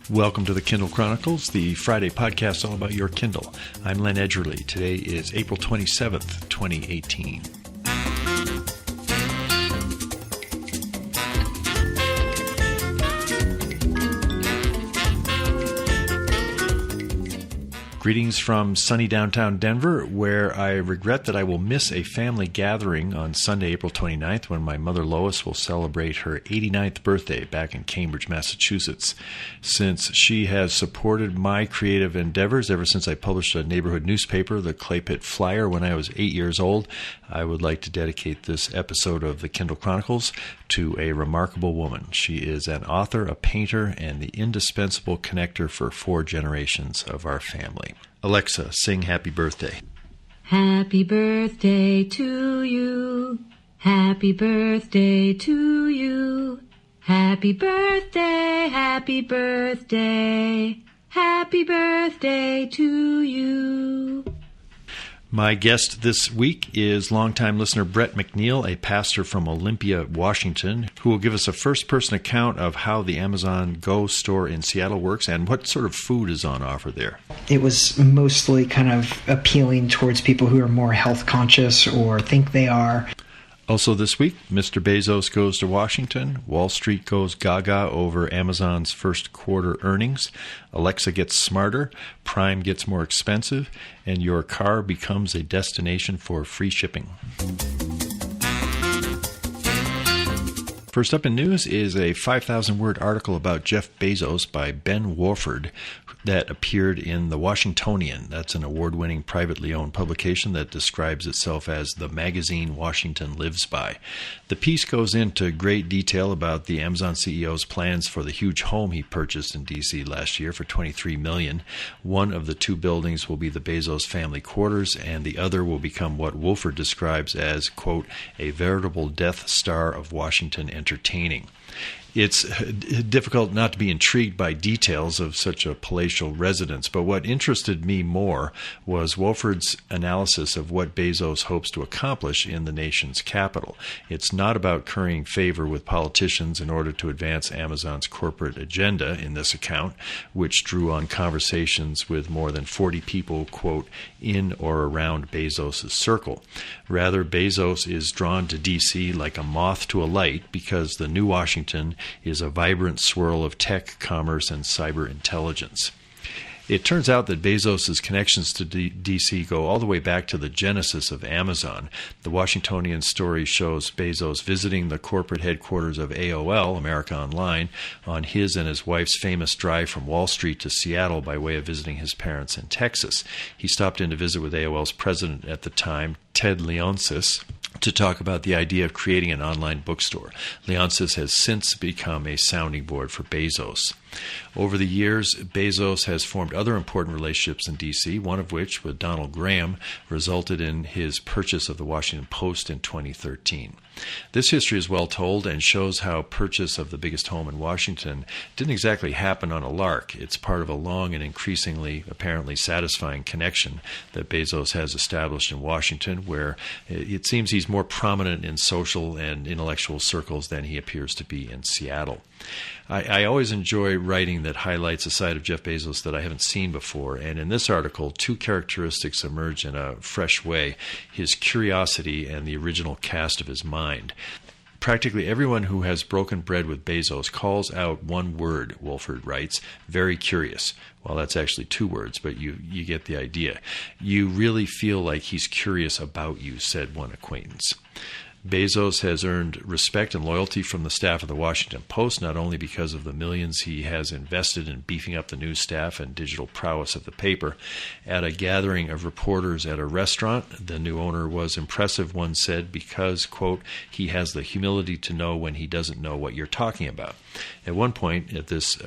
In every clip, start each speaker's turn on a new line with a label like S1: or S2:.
S1: Welcome to the Kindle Chronicles, the Friday podcast all about your Kindle. I'm Len Edgerly. Today is April 27th, 2018. Greetings from sunny downtown Denver, where I regret that I will miss a family gathering on Sunday, April 29th, when my mother Lois will celebrate her 89th birthday back in Cambridge, Massachusetts. Since she has supported my creative endeavors ever since I published a neighborhood newspaper, the Clay Pit Flyer, when I was 8 years old, I would like to dedicate this episode of the Kindle Chronicles to a remarkable woman. She is an author, a painter, and the indispensable connector for 4 generations of our family. Alexa, sing Happy Birthday.
S2: Happy birthday to you. Happy birthday to you. Happy birthday, happy birthday. Happy birthday to you.
S1: My guest this week is longtime listener Brett McNeill, a pastor from Olympia, Washington, who will give us a first-person account of how the Amazon Go store in Seattle works and what sort of food is on offer there.
S3: It was mostly kind of appealing towards people who are more health conscious or think they are.
S1: Also this week, Mr. Bezos goes to Washington, Wall Street goes gaga over Amazon's first quarter earnings, Alexa gets smarter, Prime gets more expensive, and your car becomes a destination for free shipping. First up in news is a 5,000-word article about Jeff Bezos by Ben Wofford that appeared in the Washingtonian. That's an award-winning privately owned publication that describes itself as the magazine Washington lives by. The piece goes into great detail about the Amazon CEO's plans for the huge home he purchased in D.C. last year for $23 million. One of the 2 buildings will be the Bezos family quarters, and the other will become what Wofford describes as, quote, a veritable Death Star of Washington entertaining. It's difficult not to be intrigued by details of such a palatial residence, but what interested me more was Wofford's analysis of what Bezos hopes to accomplish in the nation's capital. It's not about currying favor with politicians in order to advance Amazon's corporate agenda in this account, which drew on conversations with more than 40 people, quote, in or around Bezos' circle. Rather, Bezos is drawn to D.C. like a moth to a light because the new Washington is a vibrant swirl of tech, commerce, and cyber intelligence. It turns out that Bezos' connections to D.C. go all the way back to the genesis of Amazon. The Washingtonian story shows Bezos visiting the corporate headquarters of AOL, America Online, on his and his wife's famous drive from Wall Street to Seattle by way of visiting his parents in Texas. He stopped in to visit with AOL's president at the time, Ted Leonsis, to talk about the idea of creating an online bookstore. Leonsis has since become a sounding board for Bezos. Over the years, Bezos has formed other important relationships in D.C., one of which, with Donald Graham, resulted in his purchase of the Washington Post in 2013. This history is well told and shows how purchase of the biggest home in Washington didn't exactly happen on a lark. It's part of a long and increasingly apparently satisfying connection that Bezos has established in Washington, where it seems he's more prominent in social and intellectual circles than he appears to be in Seattle. I always enjoy writing that highlights a side of Jeff Bezos that I haven't seen before, and in this article, 2 characteristics emerge in a fresh way: his curiosity and the original cast of his mind. Practically everyone who has broken bread with Bezos calls out one word, Wofford writes, very curious. Well, that's actually 2 words, but you get the idea. You really feel like he's curious about you, said one acquaintance. Bezos has earned respect and loyalty from the staff of the Washington Post, not only because of the millions he has invested in beefing up the news staff and digital prowess of the paper. At a gathering of reporters at a restaurant, the new owner was impressive, one said, because, quote, he has the humility to know when he doesn't know what you're talking about. At one point at this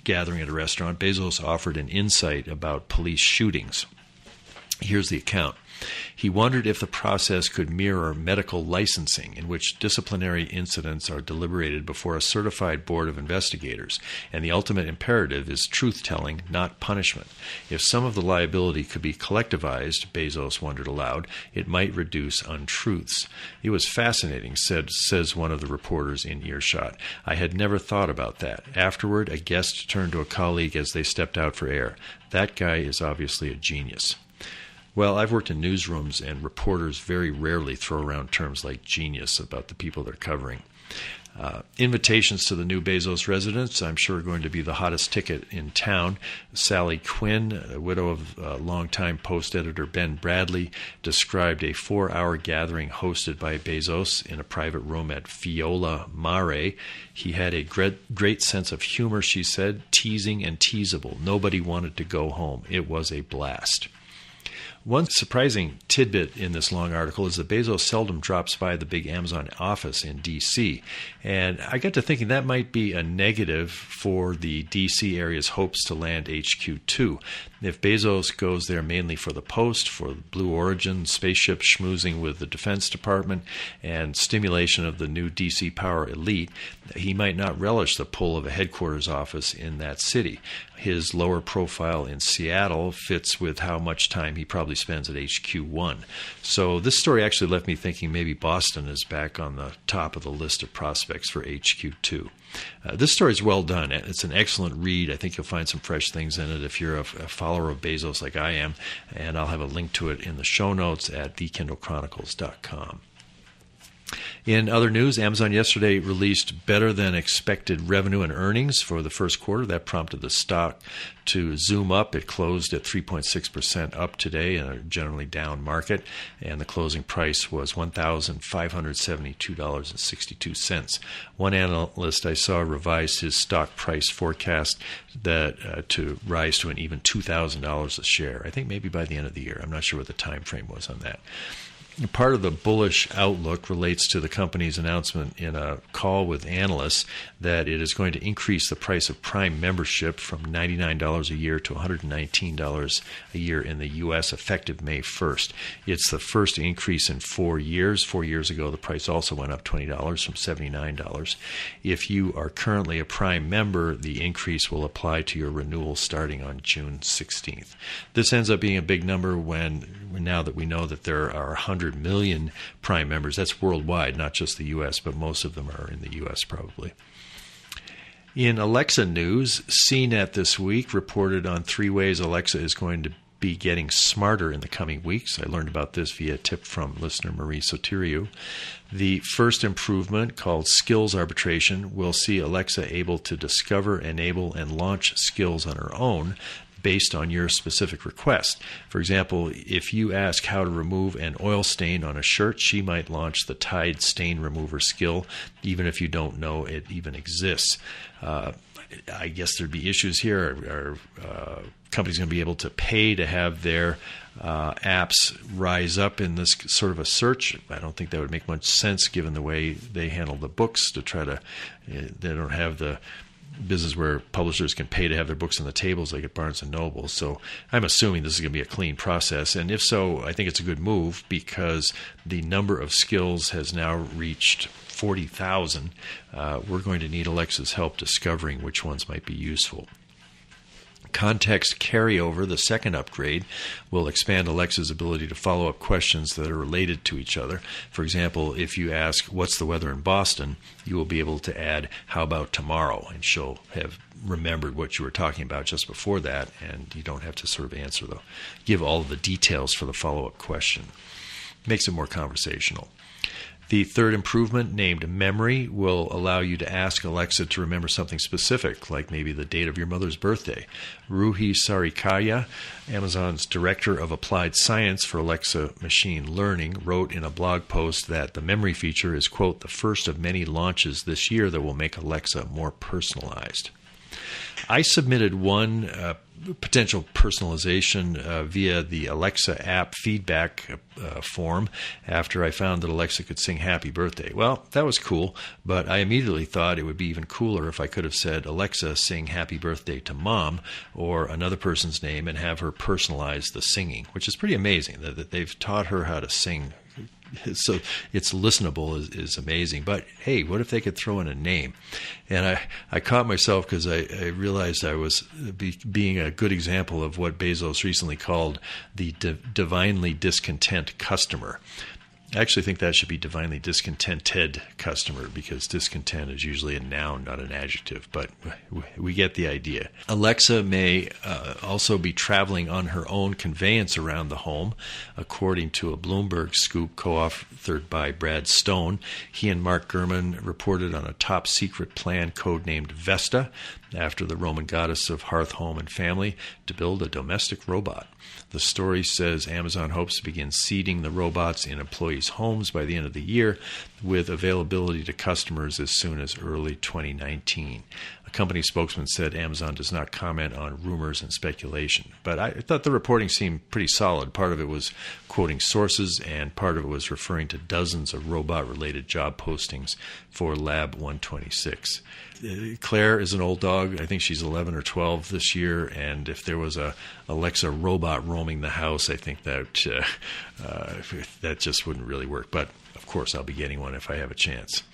S1: gathering at a restaurant, Bezos offered an insight about police shootings. Here's the account. He wondered if the process could mirror medical licensing, in which disciplinary incidents are deliberated before a certified board of investigators, and the ultimate imperative is truth-telling, not punishment. If some of the liability could be collectivized, Bezos wondered aloud, it might reduce untruths. It was fascinating, says one of the reporters in earshot. I had never thought about that. Afterward, a guest turned to a colleague as they stepped out for air. That guy is obviously a genius. Well, I've worked in newsrooms, and reporters very rarely throw around terms like genius about the people they're covering. Invitations to the new Bezos residence, I'm sure, are going to be the hottest ticket in town. Sally Quinn, a widow of longtime Post editor Ben Bradley, described a 4-hour gathering hosted by Bezos in a private room at Fiola Mare. He had a great sense of humor, she said, teasing and teasable. Nobody wanted to go home. It was a blast. One surprising tidbit in this long article is that Bezos seldom drops by the big Amazon office in D.C., and I got to thinking that might be a negative for the D.C. area's hopes to land HQ2. If Bezos goes there mainly for the Post, for Blue Origin, spaceship schmoozing with the Defense Department, and stimulation of the new D.C. power elite, he might not relish the pull of a headquarters office in that city. His lower profile in Seattle fits with how much time he probably spends at HQ1. So this story actually left me thinking maybe Boston is back on the top of the list of prospects for HQ2. This story is well done. It's an excellent read. I think you'll find some fresh things in it if you're a follower of Bezos like I am, and I'll have a link to it in the show notes at thekindlechronicles.com. In other news, Amazon yesterday released better than expected revenue and earnings for the first quarter. That prompted the stock to zoom up. It closed at 3.6% up today in a generally down market, and the closing price was $1,572.62. One analyst I saw revised his stock price forecast that to rise to an even $2,000 a share. I think maybe by the end of the year. I'm not sure what the time frame was on that. Part of the bullish outlook relates to the company's announcement in a call with analysts that it is going to increase the price of Prime membership from $99 a year to $119 a year in the U.S. effective May 1st. It's the first increase in 4 years. 4 years ago, the price also went up $20 from $79. If you are currently a Prime member, the increase will apply to your renewal starting on June 16th. This ends up being a big number now that we know that there are 100 million Prime members. That's worldwide, not just the U.S., but most of them are in the U.S. probably. In Alexa news, CNET this week reported on 3 ways Alexa is going to be getting smarter in the coming weeks. I learned about this via a tip from listener Marie Sotiriou. The first improvement, called skills arbitration, will see Alexa able to discover, enable, and launch skills on her own based on your specific request. For example, if you ask how to remove an oil stain on a shirt, she might launch the Tide Stain Remover skill, even if you don't know it even exists. I guess there'd be issues here. Are companies going to be able to pay to have their apps rise up in this sort of a search? I don't think that would make much sense given the way they handle the books to try to, they don't have the business where publishers can pay to have their books on the tables like at Barnes & Noble. So I'm assuming this is going to be a clean process. And if so, I think it's a good move because the number of skills has now reached 40,000. We're going to need Alexa's help discovering which ones might be useful. Context Carryover, the second upgrade, will expand Alexa's ability to follow up questions that are related to each other. For example, if you ask, "What's the weather in Boston?" you will be able to add, "How about tomorrow?" and she'll have remembered what you were talking about just before that, and you don't have to sort of give all of the details for the follow-up question. Makes it more conversational. The third improvement, named Memory, will allow you to ask Alexa to remember something specific, like maybe the date of your mother's birthday. Ruhi Sarikaya, Amazon's Director of Applied Science for Alexa Machine Learning, wrote in a blog post that the Memory feature is, quote, the first of many launches this year that will make Alexa more personalized. I submitted one potential personalization via the Alexa app feedback form after I found that Alexa could sing Happy Birthday. Well, that was cool, but I immediately thought it would be even cooler if I could have said, Alexa, sing Happy Birthday to Mom, or another person's name, and have her personalize the singing, which is pretty amazing that they've taught her how to sing. So it's listenable is amazing. But hey, what if they could throw in a name? And I caught myself because I realized I was being a good example of what Bezos recently called the divinely discontent customer. I actually think that should be divinely discontented customer, because discontent is usually a noun, not an adjective, but we get the idea. Alexa may also be traveling on her own conveyance around the home, according to a Bloomberg scoop co-authored by Brad Stone. He and Mark Gurman reported on a top secret plan codenamed Vesta, after the Roman goddess of hearth, home, and family, to build a domestic robot. The story says Amazon hopes to begin seeding the robots in employees' homes by the end of the year, with availability to customers as soon as early 2019. A company spokesman said Amazon does not comment on rumors and speculation. But I thought the reporting seemed pretty solid. Part of it was quoting sources, and part of it was referring to dozens of robot-related job postings for Lab 126. Claire is an old dog. I think she's 11 or 12 this year, and if there was a Alexa robot roaming the house, I think that that just wouldn't really work. But of course, I'll be getting one if I have a chance.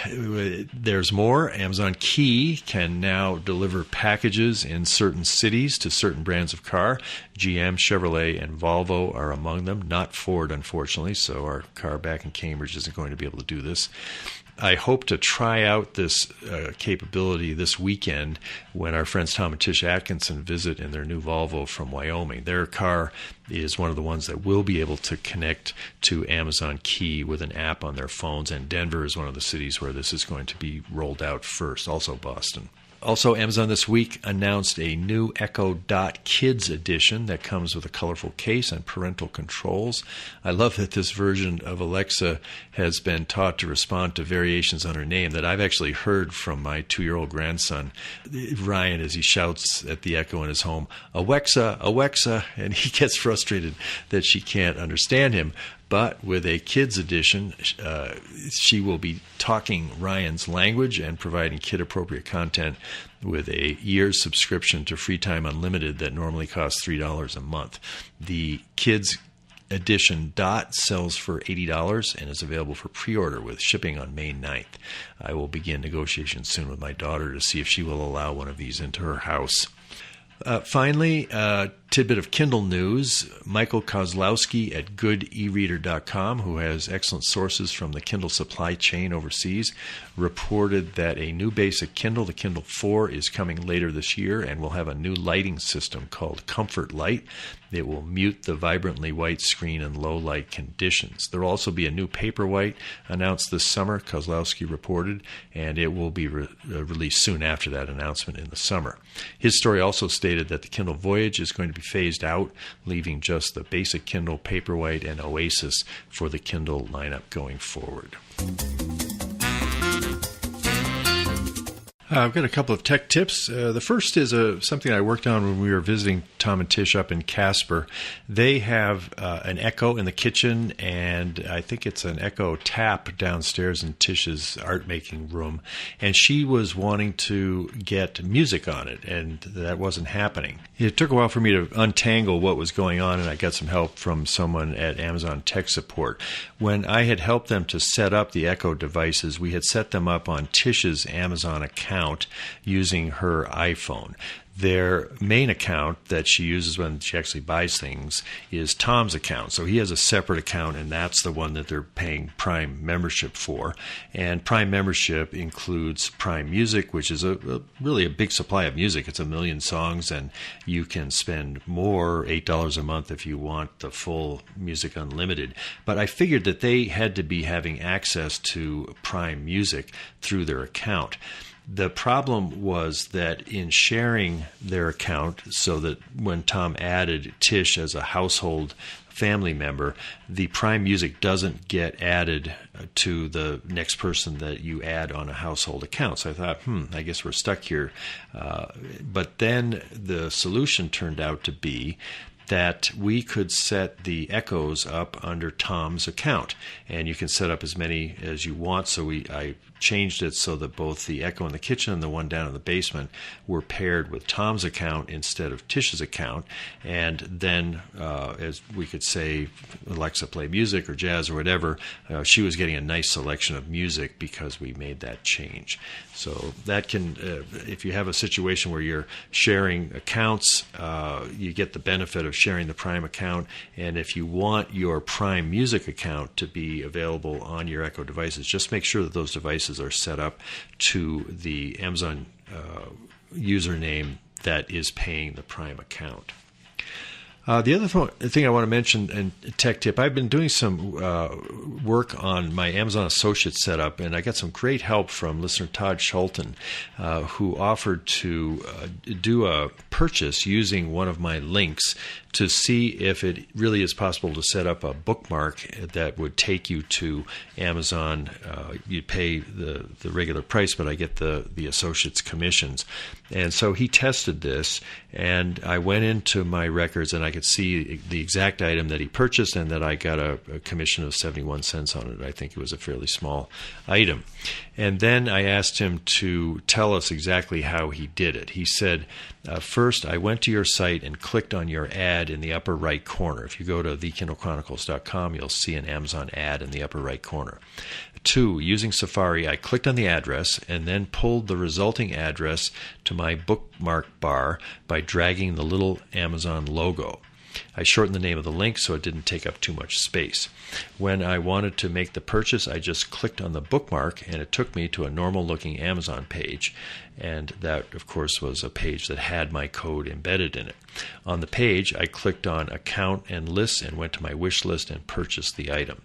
S1: There's more. Amazon Key can now deliver packages in certain cities to certain brands of car. GM, Chevrolet, and Volvo are among them. Not Ford, unfortunately, so our car back in Cambridge isn't going to be able to do this. I hope to try out this capability this weekend when our friends Tom and Tish Atkinson visit in their new Volvo from Wyoming. Their car is one of the ones that will be able to connect to Amazon Key with an app on their phones, and Denver is one of the cities where this is going to be rolled out first, also Boston. Also, Amazon this week announced a new Echo Dot Kids edition that comes with a colorful case and parental controls. I love that this version of Alexa has been taught to respond to variations on her name that I've actually heard from my 2-year-old grandson, Ryan, as he shouts at the Echo in his home, "Alexa, Alexa," and he gets frustrated that she can't understand him. But with a kids edition, she will be talking Ryan's language and providing kid-appropriate content with a year's subscription to Free Time Unlimited that normally costs $3 a month. The kids edition Dot sells for $80 and is available for pre-order with shipping on May 9th. I will begin negotiations soon with my daughter to see if she will allow one of these into her house. Finally, tidbit of Kindle news. Michael Kozlowski at goodereader.com, who has excellent sources from the Kindle supply chain overseas, reported that a new basic Kindle, the Kindle 4, is coming later this year and will have a new lighting system called comfortlight. It will mute the vibrantly white screen in low light conditions. There will also be a new Paperwhite announced this summer, Kozlowski reported, and it will be released soon after that announcement in the summer. His story also stated that the Kindle Voyage is going to be phased out, leaving just the basic Kindle, Paperwhite, and Oasis for the Kindle lineup going forward. I've got a couple of tech tips. The first is something I worked on when we were visiting Tom and Tish up in Casper. They have an Echo in the kitchen, and I think it's an Echo tap downstairs in Tish's art-making room. And she was wanting to get music on it, and that wasn't happening. It took a while for me to untangle what was going on, and I got some help from someone at Amazon Tech Support. When I had helped them to set up the Echo devices, we had set them up on Tish's Amazon account using her iPhone. Their main account that she uses when she actually buys things is Tom's account. So he has a separate account, and that's the one that they're paying Prime membership for. And Prime membership includes Prime Music, which is really a big supply of music. It's 1 million songs, and you can spend more, $8 a month, if you want the full Music Unlimited. But I figured that they had to be having access to Prime Music through their account. The problem was that in sharing their account, so that when Tom added Tish as a household family member, the Prime Music doesn't get added to the next person that you add on a household account. So I thought, I guess we're stuck here. But then the solution turned out to be that we could set the echoes up under Tom's account, and you can set up as many as you want. So I changed it so that both the echo in the kitchen and the one down in the basement were paired with Tom's account instead of Tish's account. And then, as we could say, Alexa, play music or jazz or whatever, she was getting a nice selection of music because we made that change. So that can, if you have a situation where you're sharing accounts, you get the benefit of sharing the Prime account. And if you want your Prime Music account to be available on your Echo devices, just make sure that those devices are set up to the Amazon username that is paying the Prime account. The other thing I want to mention, and tech tip, I've been doing some work on my Amazon Associates setup, and I got some great help from listener Todd Schulten, who offered to do a purchase using one of my links to see if it really is possible to set up a bookmark that would take you to Amazon. You'd pay the regular price, but I get the Associates commissions. And so he tested this, and I went into my records, and I could see the exact item that he purchased, and that I got a commission of 71 cents on it. I think it was a fairly small item. And then I asked him to tell us exactly how he did it. He said, first, I went to your site and clicked on your ad in the upper right corner. If you go to thekindlechronicles.com, you'll see an Amazon ad in the upper right corner. 2, using Safari, I clicked on the address and then pulled the resulting address to my bookmark bar by dragging the little Amazon logo. I shortened the name of the link so it didn't take up too much space. When I wanted to make the purchase, I just clicked on the bookmark, and it took me to a normal-looking Amazon page. And that, of course, was a page that had my code embedded in it. On the page, I clicked on Account and Lists and went to my wish list and purchased the item.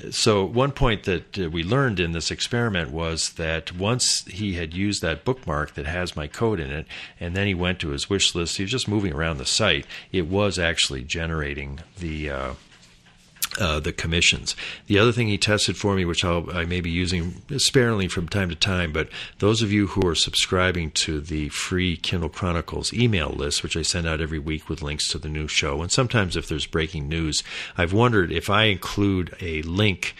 S1: So one point that we learned in this experiment was that once he had used that bookmark that has my code in it, and then he went to his wish list, he was just moving around the site, it was actually generating the commissions. The other thing he tested for me, which I may be using sparingly from time to time, but those of you who are subscribing to the free Kindle Chronicles email list, which I send out every week with links to the new show, and sometimes if there's breaking news, I've wondered if I include a link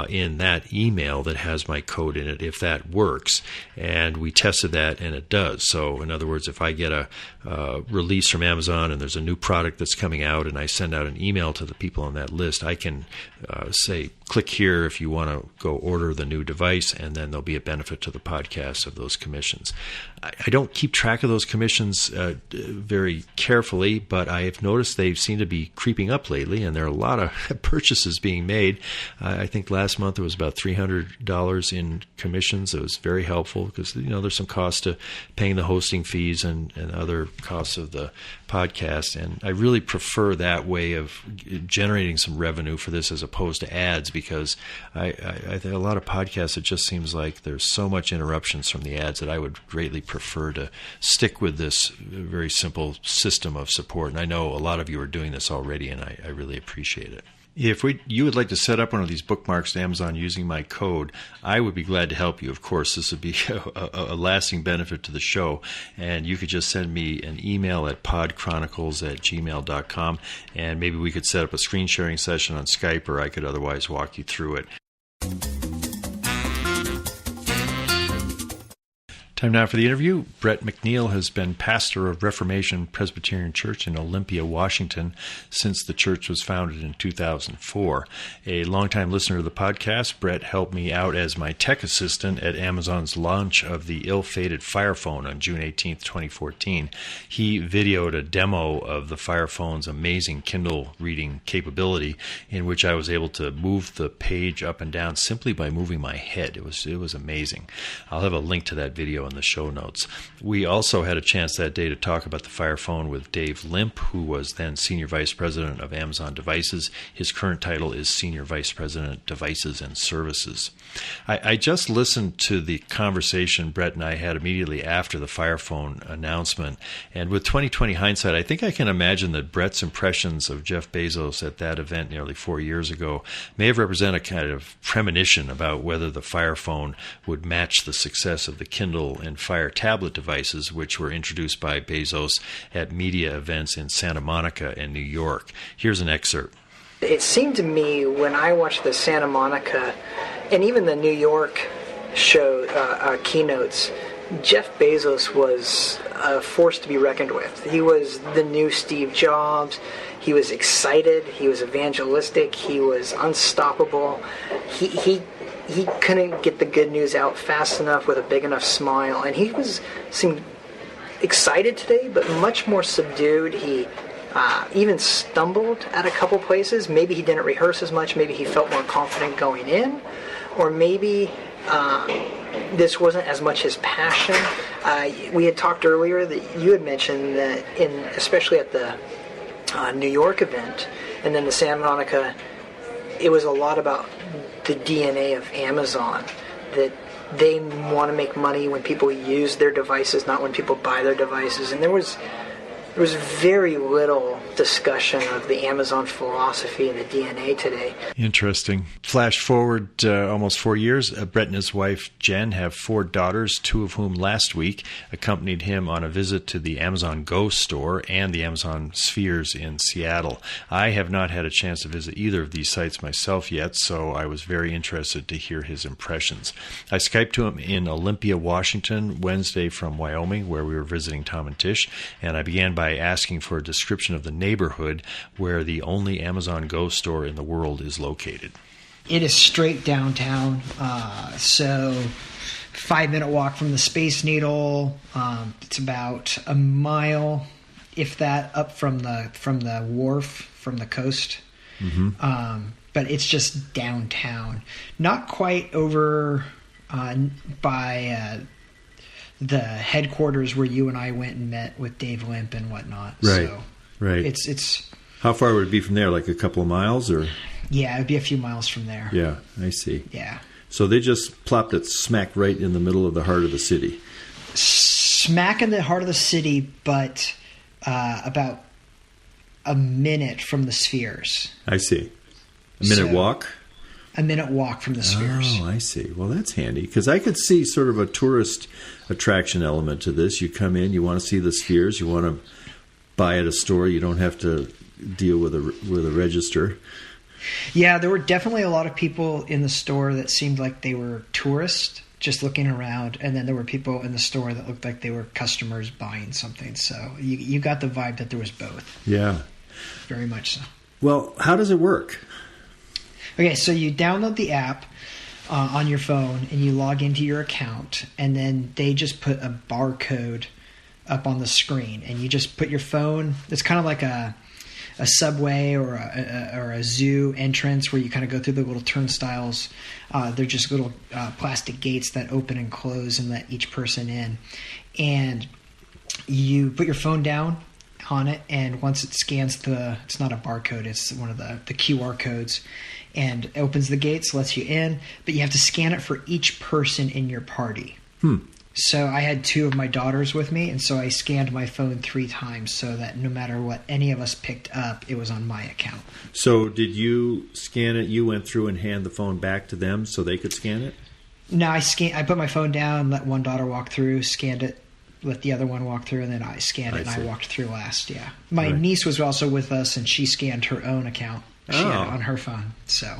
S1: in that email that has my code in it, if that works. And we tested that, and it does. So in other words, if I get a release from Amazon and there's a new product that's coming out, and I send out an email to the people on that list, I can say, click here if you want to go order the new device, and then there'll be a benefit to the podcast of those commissions. I don't keep track of those commissions very carefully, but I have noticed they seem to be creeping up lately, and there are a lot of purchases being made. I think last month it was about $300 in commissions. It was very helpful because there's some cost to paying the hosting fees and other costs of the podcast, and I really prefer that way of generating some revenue for this as opposed to ads, because I think a lot of podcasts, it just seems like there's so much interruptions from the ads that I would greatly prefer to stick with this very simple system of support. And I know a lot of you are doing this already, and I really appreciate it. If you would like to set up one of these bookmarks to Amazon using my code, I would be glad to help you. Of course, this would be a lasting benefit to the show, and you could just send me an email at podchronicles@gmail.com, and maybe we could set up a screen sharing session on Skype, or I could otherwise walk you through it. Time now for the interview. Brett McNeill has been pastor of Reformation Presbyterian Church in Olympia, Washington, since the church was founded in 2004. A longtime listener of the podcast, Brett helped me out as my tech assistant at Amazon's launch of the ill-fated Fire Phone on June 18, 2014. He videoed a demo of the Fire Phone's amazing Kindle reading capability, in which I was able to move the page up and down simply by moving my head. It was amazing. I'll have a link to that video in in the show notes. We also had a chance that day to talk about the Fire Phone with Dave Limp, who was then Senior Vice President of Amazon Devices. His current title is Senior Vice President, Devices and Services. I just listened to the conversation Brett and I had immediately after the Fire Phone announcement, and with 2020 hindsight, I think I can imagine that Brett's impressions of Jeff Bezos at that event nearly 4 years ago may have represented a kind of premonition about whether the Fire Phone would match the success of the Kindle and Fire tablet devices, which were introduced by Bezos at media events in Santa Monica and New York. Here's an excerpt.
S4: It seemed to me when I watched the Santa Monica and even the New York show keynotes, Jeff Bezos was a force to be reckoned with. He was the new Steve Jobs. He was excited. He was evangelistic. He was unstoppable. He couldn't get the good news out fast enough with a big enough smile. And he seemed excited today, but much more subdued. He even stumbled at a couple places. Maybe he didn't rehearse as much. Maybe he felt more confident going in. Or maybe this wasn't as much his passion. We had talked earlier that you had mentioned that, especially at the New York event and then the Santa Monica, it was a lot about the DNA of Amazon, that they want to make money when people use their devices, not when people buy their devices. And there was very little discussion of the Amazon philosophy and the DNA today.
S1: Interesting. Flash forward almost 4 years. Brett and his wife, Jen, have 4 daughters, 2 of whom last week accompanied him on a visit to the Amazon Go store and the Amazon Spheres in Seattle. I have not had a chance to visit either of these sites myself yet, so I was very interested to hear his impressions. I Skyped to him in Olympia, Washington, Wednesday from Wyoming, where we were visiting Tom and Tish, and I began by asking for a description of the neighborhood where the only Amazon Go store in the world is located.
S3: It is straight downtown, so 5-minute walk from the Space Needle. It's about a mile, if that, up from the wharf, from the coast. Mm-hmm. But it's just downtown, not quite over by the headquarters where you and I went and met with Dave Limp and whatnot.
S1: Right,
S3: so
S1: right.
S3: It's
S1: how far would it be from there? Like a couple of miles, or?
S3: Yeah, it'd be a few miles from there.
S1: Yeah, I see.
S3: Yeah.
S1: So they just plopped it smack right in the middle of the heart of the city.
S3: Smack in the heart of the city, but about a minute from the Spheres.
S1: I see. A minute walk?
S3: A minute walk from the Spheres.
S1: Oh, I see. Well, that's handy, because I could see sort of a tourist attraction element to this. You come in, you want to see the Spheres, you want to buy at a store, you don't have to deal with a register.
S3: Yeah, there were definitely a lot of people in the store that seemed like they were tourists, just looking around, and then there were people in the store that looked like they were customers buying something. So you got the vibe that there was both.
S1: Yeah.
S3: Very much so.
S1: Well, how does it work?
S3: Okay, so you download the app on your phone and you log into your account, and then they just put a barcode up on the screen, and you just put your phone. It's kind of like a subway or a zoo entrance where you kind of go through the little turnstiles. They're just little plastic gates that open and close and let each person in. And you put your phone down on it, and once it scans it's not a barcode, it's one of the QR codes, and it opens the gates, lets you in, but you have to scan it for each person in your party. So I had 2 of my daughters with me, and so I scanned my phone 3 times so that no matter what any of us picked up, it was on my account. So
S1: did you scan it? You went through and hand the phone back to them so they could scan it?
S3: No, I put my phone down, let one daughter walk through, scanned it, let the other one walk through, and then I scanned it, and I walked through last, yeah. My niece was also with us, and she scanned her own account. She had it on her phone, so...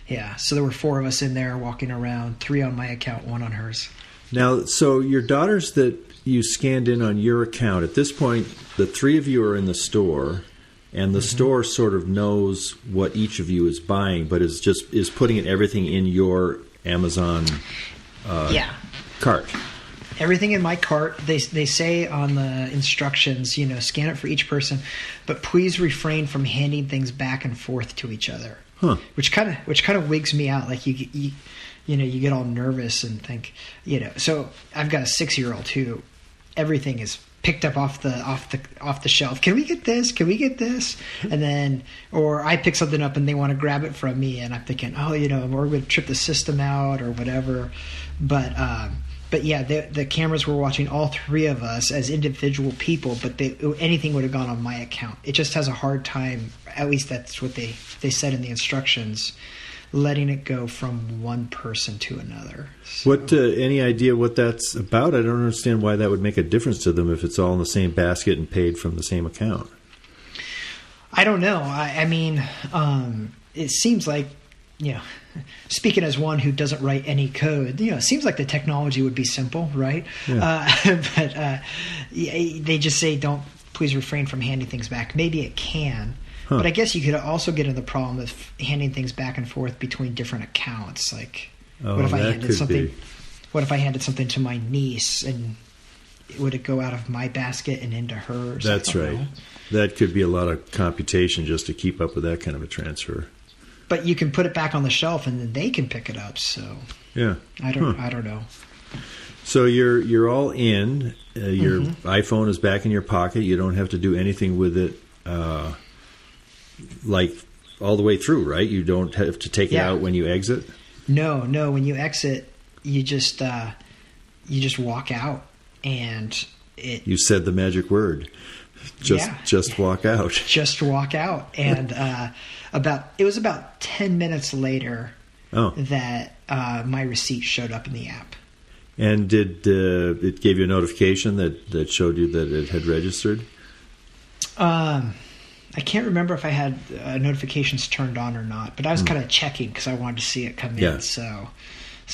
S3: Yeah, so there were 4 of us in there walking around, 3 on my account, 1 on hers.
S1: Now, so your daughters that you scanned in on your account, at this point, the 3 of you are in the store, and the store sort of knows what each of you is buying, but is putting everything in your Amazon cart.
S3: Everything in my cart. They say on the instructions, scan it for each person, but please refrain from handing things back and forth to each other. Which kind of wigs me out. Like you get all nervous and think, So I've got a 6-year-old who everything is picked up off the shelf. Can we get this? Can we get this? And then, or I pick something up and they want to grab it from me, and I'm thinking, we're going to trip the system out or whatever. But yeah, the cameras were watching all three of us as individual people, but anything would have gone on my account. It just has a hard time, at least that's what they said in the instructions, letting it go from one person to another. So,
S1: any idea what that's about? I don't understand why that would make a difference to them if it's all in the same basket and paid from the same account.
S3: I don't know. I mean, it seems like, speaking as one who doesn't write any code, it seems like the technology would be simple, right? Yeah. But they just say, please refrain from handing things back. Maybe it can. Huh. But I guess you could also get into the problem of handing things back and forth between different accounts. Like, what if I handed something? What if I handed something to my niece, and would it go out of my basket and into hers?
S1: That's right. That could be a lot of computation just to keep up with that kind of a transfer.
S3: But you can put it back on the shelf, and then they can pick it up. So
S1: yeah,
S3: I don't know.
S1: So you're all in. Your iPhone is back in your pocket. You don't have to do anything with it. Like all the way through, right? You don't have to take it out when you exit? No.
S3: When you exit, you just walk out, and
S1: You said the magic word. Just walk out.
S3: Just walk out. And it was about 10 minutes later that my receipt showed up in the app.
S1: And did it give you a notification that showed you that it had registered?
S3: I can't remember if I had notifications turned on or not, but I was kind of checking because I wanted to see it come in. So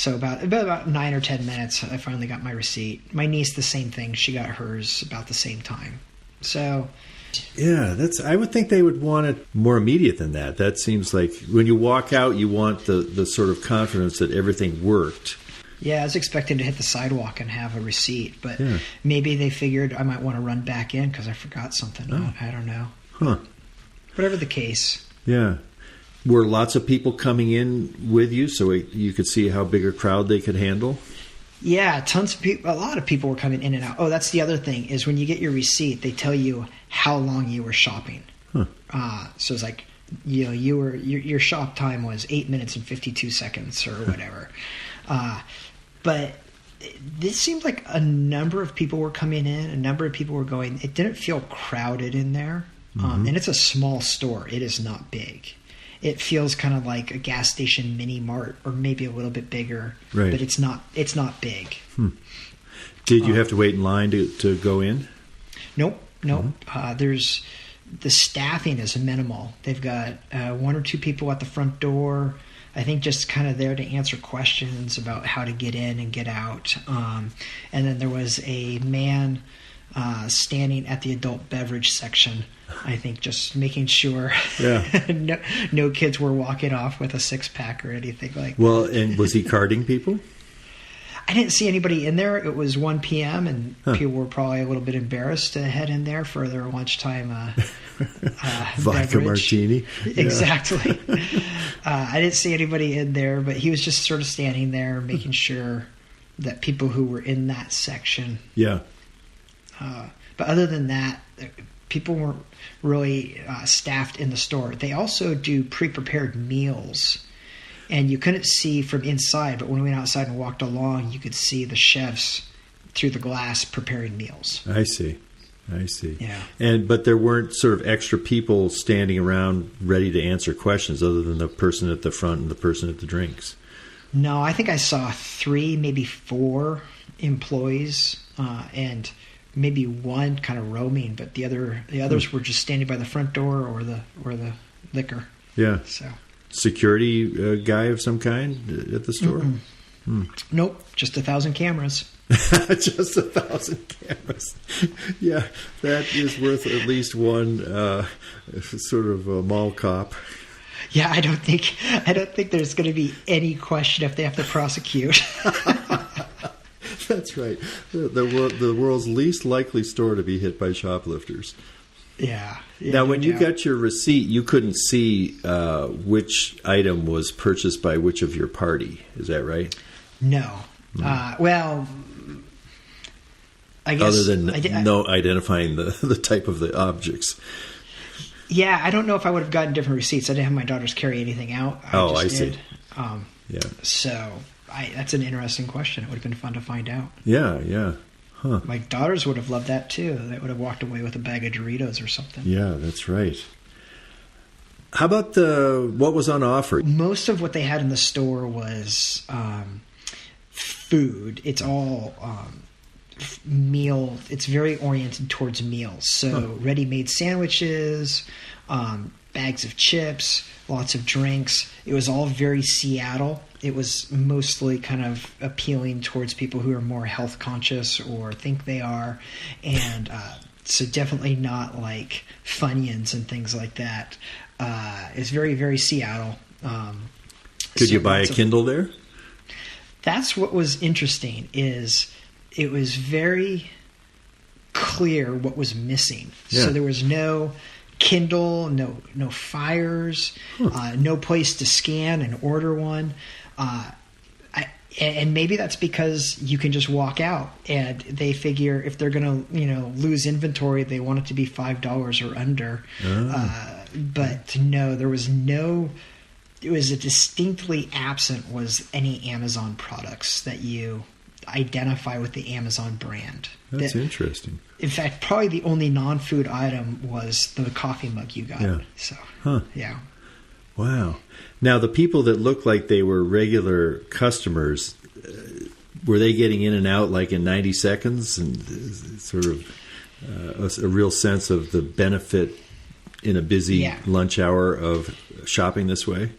S3: about 9 or 10 minutes, I finally got my receipt. My niece, the same thing. She got hers about the same time. So
S1: yeah, I would think they would want it more immediate than that. That seems like when you walk out, you want the sort of confidence that everything worked.
S3: Yeah, I was expecting to hit the sidewalk and have a receipt, but maybe they figured I might want to run back in because I forgot something. I don't know.
S1: Huh.
S3: Whatever the case.
S1: Yeah. Were lots of people coming in with you so you could see how big a crowd they could handle?
S3: Yeah, tons of people. A lot of people were coming in and out. Oh, that's the other thing is when you get your receipt, they tell you how long you were shopping. Huh. So it's like, your shop time was 8 minutes and 52 seconds or whatever. But this seemed like a number of people were coming in, a number of people were going. It didn't feel crowded in there. And it's a small store. It is not big. It feels kind of like a gas station mini mart, or maybe a little bit bigger. Right. But it's not big.
S1: Did you have to wait in line to go in?
S3: Nope. There's the staffing is minimal. They've got 1 or 2 people at the front door. I think just kind of there to answer questions about how to get in and get out. And then there was a man standing at the adult beverage section, I think just making sure no kids were walking off with a 6-pack or anything like that.
S1: Well, and was he carding people?
S3: I didn't see anybody in there. It was 1 p.m. and people were probably a little bit embarrassed to head in there for their lunchtime
S1: vodka martini.
S3: Exactly. I didn't see anybody in there, but he was just sort of standing there making sure that people who were in that section.
S1: Yeah.
S3: But other than that, people weren't really staffed in the store. They also do pre-prepared meals. And you couldn't see from inside, but when we went outside and walked along, you could see the chefs through the glass preparing meals.
S1: I see.
S3: Yeah.
S1: But there weren't sort of extra people standing around ready to answer questions other than the person at the front and the person at the drinks.
S3: No, I think I saw 3, maybe 4 employees, and maybe 1 kind of roaming, but the others were just standing by the front door or the liquor.
S1: Yeah.
S3: So.
S1: Security guy of some kind at the store?
S3: Nope, just 1,000 cameras.
S1: Just 1,000 cameras. Yeah, that is worth at least one sort of a mall cop.
S3: Yeah, I don't think there's going to be any question if they have to prosecute.
S1: That's right. The world's least likely store to be hit by shoplifters.
S3: Yeah.
S5: Now, when you got your receipt, you couldn't see which item was purchased by which of your party. Is that right?
S3: No. Well, I guess...
S5: Other than identifying the type of the objects.
S3: Yeah, I don't know if I would have gotten different receipts. I didn't have my daughters carry anything out.
S5: I see.
S3: Yeah. So that's an interesting question. It would have been fun to find out.
S5: Yeah. Huh.
S3: My daughters would have loved that too. They would have walked away with a bag of Doritos or something.
S5: Yeah, that's right. How about what was on offer?
S3: Most of what they had in the store was food. It's all meal. It's very oriented towards meals. So ready-made sandwiches, bags of chips, lots of drinks. It was all very Seattle. It was mostly kind of appealing towards people who are more health conscious or think they are. And so definitely not like Funyuns and things like that. It's very, very Seattle.
S5: Could you buy a Kindle there?
S3: That's what was interesting is it was very clear what was missing.
S5: Yeah.
S3: So there was no Kindle, no fires, no place to scan and order one. And maybe that's because you can just walk out and they figure if they're going to, lose inventory, they want it to be $5 or under. But no, there was it was distinctly absent was any Amazon products that you identify with the Amazon brand.
S5: That's interesting.
S3: In fact, probably the only non-food item was the coffee mug you got.
S5: Yeah.
S3: So, yeah.
S5: Wow. Now, the people that looked like they were regular customers, were they getting in and out like in 90 seconds and sort of a real sense of the benefit in a busy lunch hour of shopping this way?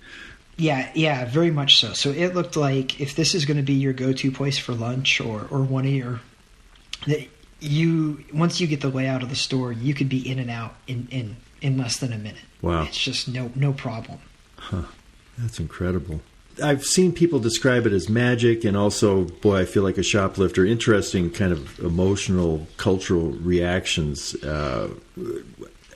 S3: Yeah, very much so. So it looked like if this is going to be your go-to place for lunch or one of your... once you get the layout of the store, you could be in and out in less than a minute.
S5: Wow.
S3: It's just no problem.
S5: Huh. That's incredible. I've seen people describe it as magic and also, boy, I feel like a shoplifter. Interesting kind of emotional, cultural reactions.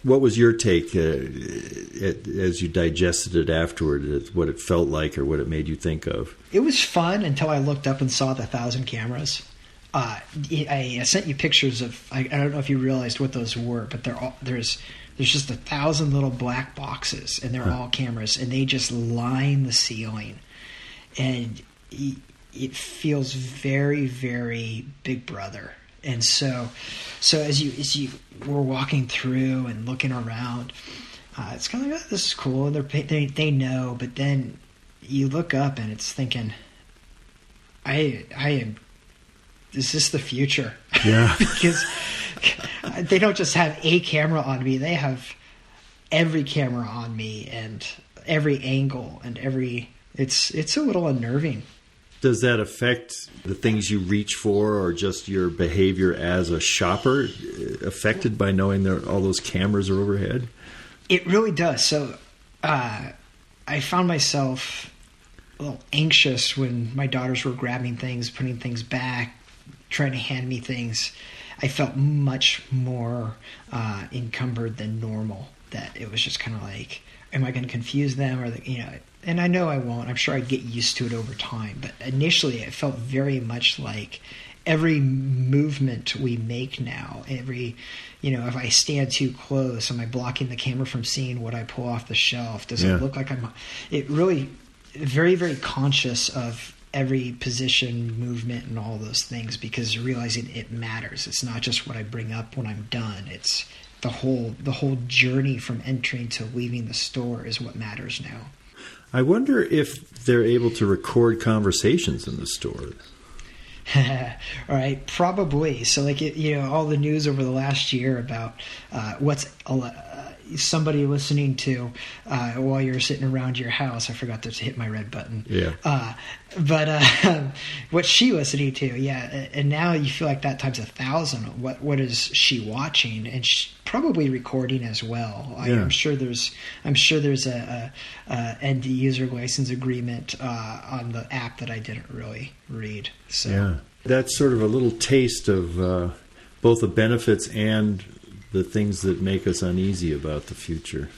S5: What was your take as you digested it afterward, what it felt like or what it made you think of? It
S3: was fun until I looked up and saw the 1,000 cameras. I sent you pictures of, I don't know if you realized what those were, but there's just 1,000 little black boxes, and they're all cameras, and they just line the ceiling. And it feels very, very Big Brother. And so as you were walking through and looking around, it's kind of like, oh, this is cool. They know, but then you look up and it's thinking, I am. Is this the future?
S5: Yeah.
S3: Because they don't just have a camera on me; they have every camera on me and every angle and every. It's a little unnerving.
S5: Does that affect the things you reach for or just your behavior as a shopper affected by knowing that all those cameras are overhead?
S3: It really does. So I found myself a little anxious when my daughters were grabbing things, putting things back, trying to hand me things. I felt much more encumbered than normal. That it was just kind of like, am I going to confuse them? Or and I know I won't. I'm sure I'd get used to it over time. But initially, it felt very much like every movement we make now, if I stand too close, am I blocking the camera from seeing what I pull off the shelf? Does it look like it really very, very conscious of every position, movement, and all those things, because realizing it matters. It's not just what I bring up when I'm done. It's the whole journey from entering to leaving the store is what matters now.
S5: I wonder if they're able to record conversations in the store.
S3: All right, probably. So, all the news over the last year about what's somebody listening to while you're sitting around your house. I forgot to hit my red button.
S5: Yeah.
S3: But what's she listening to? Yeah, and now you feel like that times 1,000. What is she watching? And probably recording as well. I'm sure there's a end user license agreement on the app that I didn't really read. So
S5: that's sort of a little taste of both the benefits and the things that make us uneasy about the future.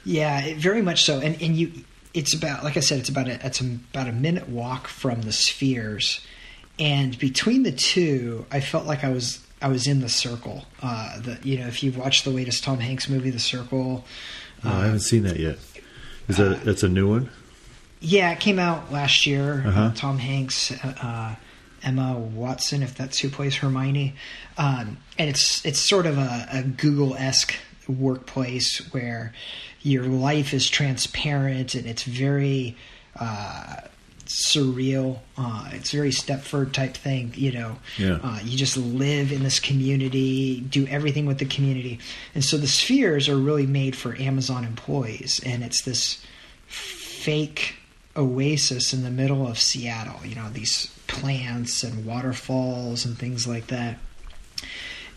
S3: Yeah, very much so. And it's about, like I said, it's about a minute walk from the Spheres, and between the two, I felt like I was in the Circle. If you've watched the latest Tom Hanks movie, The Circle.
S5: I haven't seen that yet. That's a new one?
S3: Yeah, it came out last year.
S5: Uh-huh.
S3: Tom Hanks, Emma Watson, if that's who plays Hermione, and it's sort of a Google-esque workplace where your life is transparent and it's very surreal. It's very Stepford type thing, Yeah. You just live in this community, do everything with the community, and so the Spheres are really made for Amazon employees, and it's this fake oasis in the middle of Seattle. These plants and waterfalls and things like that,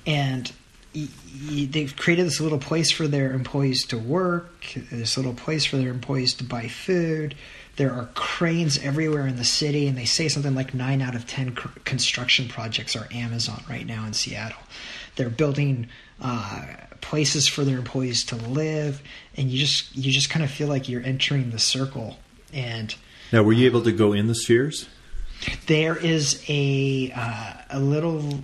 S3: and they've created this little place for their employees to work, this little place for their employees to buy food. There are cranes everywhere in the city, and they say something like 9 out of 10 construction projects are Amazon right now in Seattle. They're building places for their employees to live, and you just kind of feel like you're entering the Circle. And
S5: now, were you able to go in the Spheres?
S3: There is a little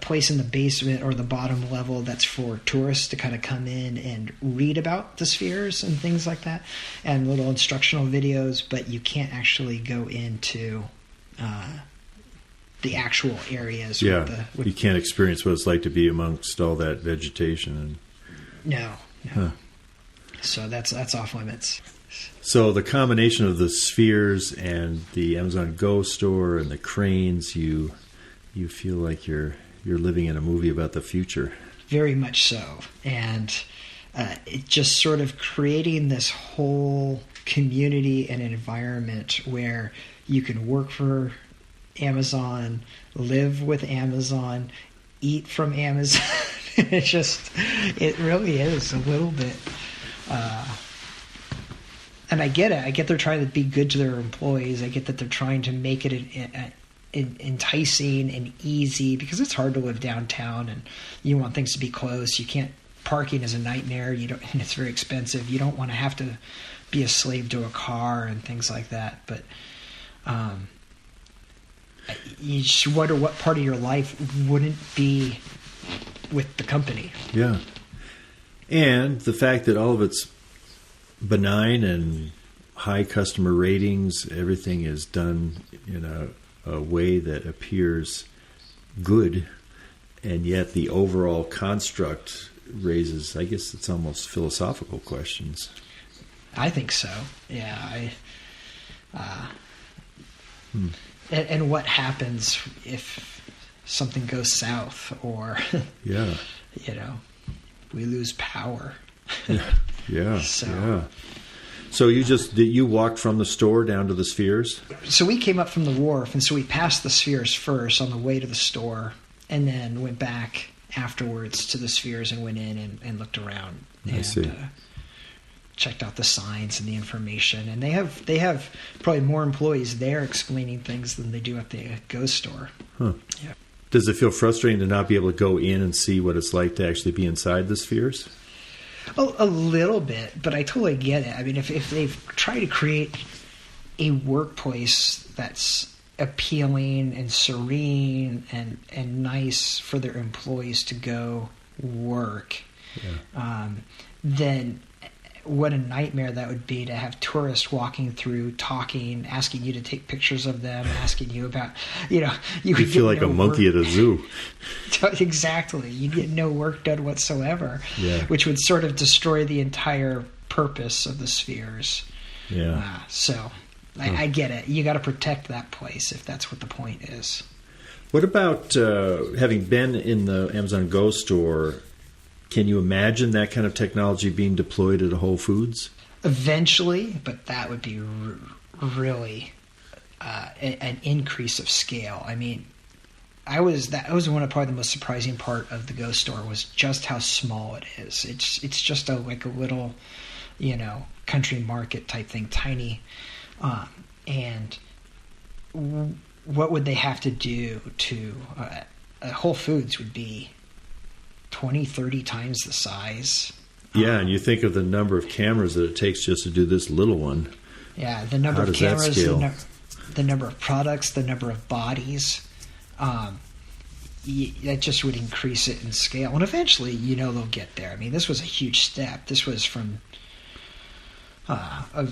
S3: place in the basement or the bottom level that's for tourists to kind of come in and read about the Spheres and things like that, and little instructional videos, but you can't actually go into the actual areas.
S5: Yeah, you can't experience what it's like to be amongst all that vegetation.
S3: No.
S5: Huh.
S3: So that's off limits.
S5: So the combination of the Spheres and the Amazon Go store and the cranes, you feel like you're living in a movie about the future.
S3: Very much so. And it just sort of creating this whole community and environment where you can work for Amazon, live with Amazon, eat from Amazon. It really is a little bit. And I get it. I get they're trying to be good to their employees. I get that they're trying to make it enticing and easy, because it's hard to live downtown and you want things to be close. Parking is a nightmare. And it's very expensive. You don't want to have to be a slave to a car and things like that. But you just wonder what part of your life wouldn't be with the company.
S5: Yeah. And the fact that all of it's benign and high customer ratings, everything is done in a way that appears good, and yet the overall construct raises, I guess it's almost philosophical questions.
S3: I think so. Yeah. And what happens if something goes south, or
S5: yeah,
S3: we lose power.
S5: Yeah. So you walked from the store down to the Spheres?
S3: So we came up from the wharf, and so we passed the Spheres first on the way to the store, and then went back afterwards to the Spheres and went in and looked around.
S5: I see.
S3: Checked out the signs and the information, and they have probably more employees there explaining things than they do at the Go store.
S5: Huh.
S3: Yeah.
S5: Does it feel frustrating to not be able to go in and see what it's like to actually be inside the Spheres?
S3: A little bit, but I totally get it. I mean, if they've tried to create a workplace that's appealing and serene and nice for their employees to go work, then what a nightmare that would be to have tourists walking through, talking, asking you to take pictures of them, asking you about, you
S5: feel like a monkey at a zoo.
S3: Exactly. You get no work done whatsoever,
S5: yeah.
S3: Which would sort of destroy the entire purpose of the Spheres.
S5: Yeah.
S3: I get it. You got to protect that place if that's what the point is.
S5: What about having been in the Amazon Go store? Can you imagine that kind of technology being deployed at a Whole Foods?
S3: Eventually, but that would be really an increase of scale. I mean, that was one of probably the most surprising part of the Go store was just how small it is. It's just like a little, country market type thing, tiny, and what would they have to do to Whole Foods would be 20, 30 times the size.
S5: Yeah, and you think of the number of cameras that it takes just to do this little one.
S3: Yeah, the number of cameras, the number of products, the number of bodies. That just would increase it in scale. And eventually, they'll get there. I mean, this was a huge step. This was from a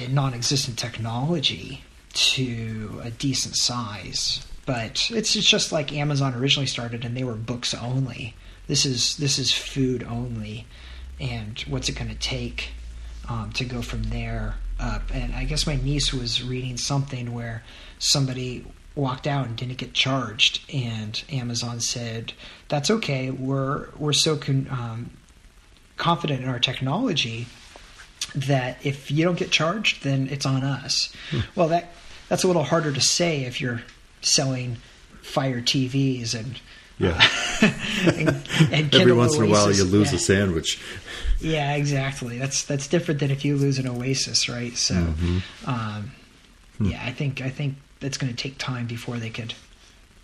S3: non-existent technology to a decent size. But it's just like Amazon originally started, and they were books only. This is food only, and what's it going to take to go from there up? And I guess my niece was reading something where somebody walked out and didn't get charged, and Amazon said, "That's okay. We're so confident in our technology that if you don't get charged, then it's on us." Well, that's a little harder to say if you're selling Fire TVs and
S5: and every once in a while you lose a sandwich.
S3: Yeah, exactly. That's different than if you lose an Oasis, right? So, yeah, I think that's going to take time before they could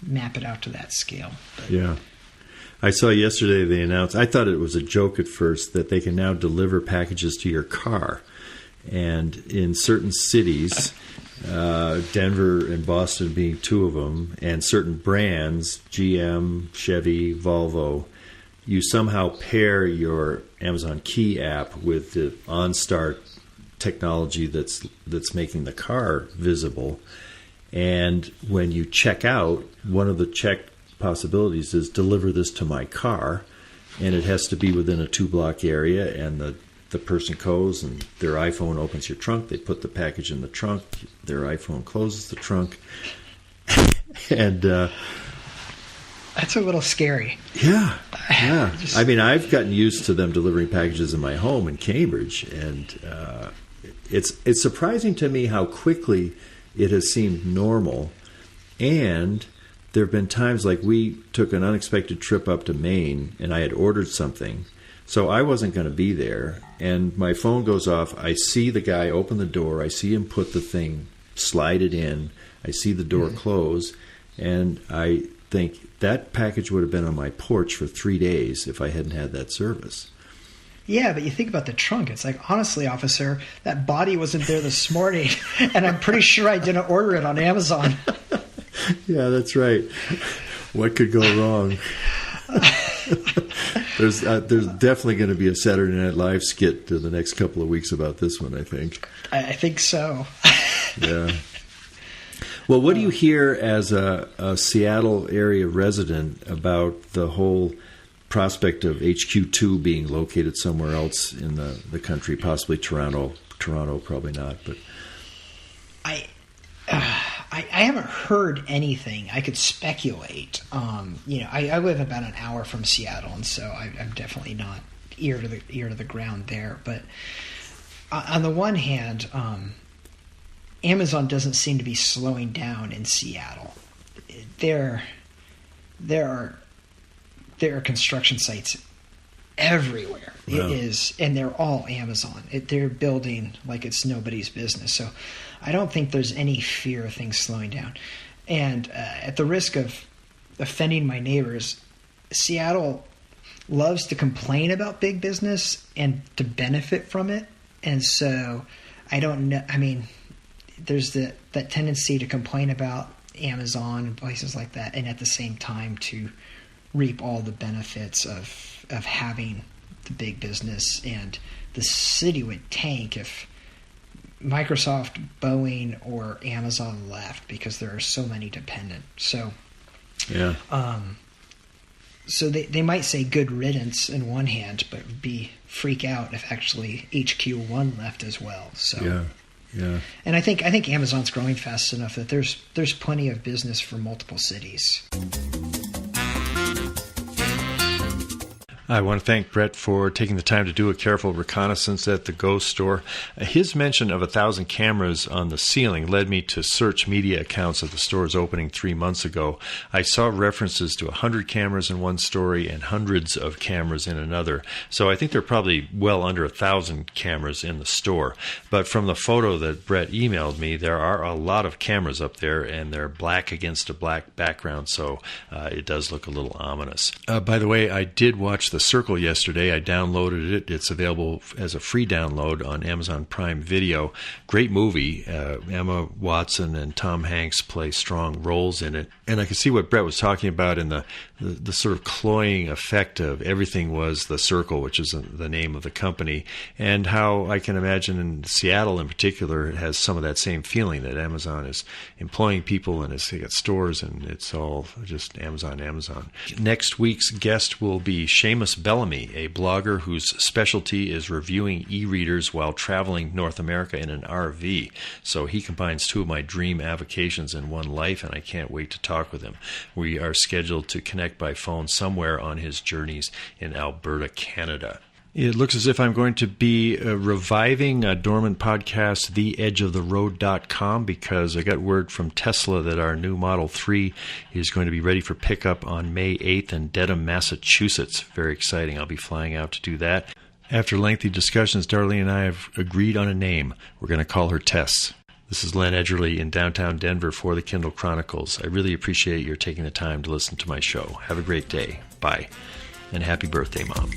S3: map it out to that scale. But.
S5: Yeah. I saw yesterday they announced, I thought it was a joke at first, that they can now deliver packages to your car. And in certain cities, Denver and Boston being two of them, and certain brands, GM, Chevy, Volvo, you somehow pair your Amazon Key app with the OnStart technology that's making the car visible. And when you check out, one of the check possibilities is deliver this to my car, and it has to be within a 2-block area, and the person goes and their iPhone opens your trunk, they put the package in the trunk, their iPhone closes the trunk, and
S3: that's a little scary.
S5: Yeah. I mean, I've gotten used to them delivering packages in my home in Cambridge, and it's surprising to me how quickly it has seemed normal. And there have been times, like we took an unexpected trip up to Maine, and I had ordered something, so I wasn't going to be there, and my phone goes off. I see the guy open the door. I see him put the thing, slide it in. I see the door close, and I think that package would have been on my porch for 3 days if I hadn't had that service.
S3: Yeah, but you think about the trunk. It's like, honestly, officer, that body wasn't there this morning, and I'm pretty sure I didn't order it on Amazon.
S5: Yeah, that's right. What could go wrong? There's definitely going to be a Saturday Night Live skit the next couple of weeks about this one, I think.
S3: I think so.
S5: Yeah. Well, what do you hear as a Seattle area resident about the whole prospect of HQ2 being located somewhere else in the country, possibly Toronto? Toronto, probably not, but
S3: I haven't heard anything. I could speculate. I live about an hour from Seattle, and so I'm definitely not ear to the ground there. But on the one hand, Amazon doesn't seem to be slowing down in Seattle. There are construction sites everywhere. Wow. It is, and they're all Amazon. They're building like it's nobody's business. So I don't think there's any fear of things slowing down. And at the risk of offending my neighbors, Seattle loves to complain about big business and to benefit from it. And so I don't know. I mean, there's that tendency to complain about Amazon and places like that, and at the same time to reap all the benefits of having the big business. And the city would tank if Microsoft, Boeing, or Amazon left, because there are so many dependent. So,
S5: yeah.
S3: So they might say good riddance in one hand, but freak out if actually HQ1 left as well. So
S5: yeah.
S3: And I think Amazon's growing fast enough that there's plenty of business for multiple cities.
S1: I want to thank Brett for taking the time to do a careful reconnaissance at the Go store. His mention of 1,000 cameras on the ceiling led me to search media accounts of the store's opening 3 months ago. I saw references to 100 cameras in one story and hundreds of cameras in another. So I think there are probably well under 1,000 cameras in the store. But from the photo that Brett emailed me, there are a lot of cameras up there, and they're black against a black background, so it does look a little ominous. By the way, I did watch The Circle yesterday. I downloaded it. It's available as a free download on Amazon Prime Video. Great movie. Emma Watson and Tom Hanks play strong roles in it. And I could see what Brett was talking about in the sort of cloying effect of everything was The Circle, which is the name of the company, and how I can imagine in Seattle in particular it has some of that same feeling that Amazon is employing people and it's got stores and it's all just Amazon. Next week's guest will be Séamus Bellamy, a blogger whose specialty is reviewing e-readers while traveling North America in an RV. So he combines two of my dream avocations in one life, and I can't wait to talk with him. We are scheduled to connect by phone somewhere on his journeys in Alberta, Canada. It looks as if I'm going to be reviving a dormant podcast, theedgeoftheroad.com, because I got word from Tesla that our new Model 3 is going to be ready for pickup on May 8th in Dedham, Massachusetts. Very exciting. I'll be flying out to do that. After lengthy discussions, Darlene and I have agreed on a name. We're going to call her Tess. This is Len Edgerly in downtown Denver for the Kindle Chronicles. I really appreciate your taking the time to listen to my show. Have a great day. Bye. And happy birthday, Mom.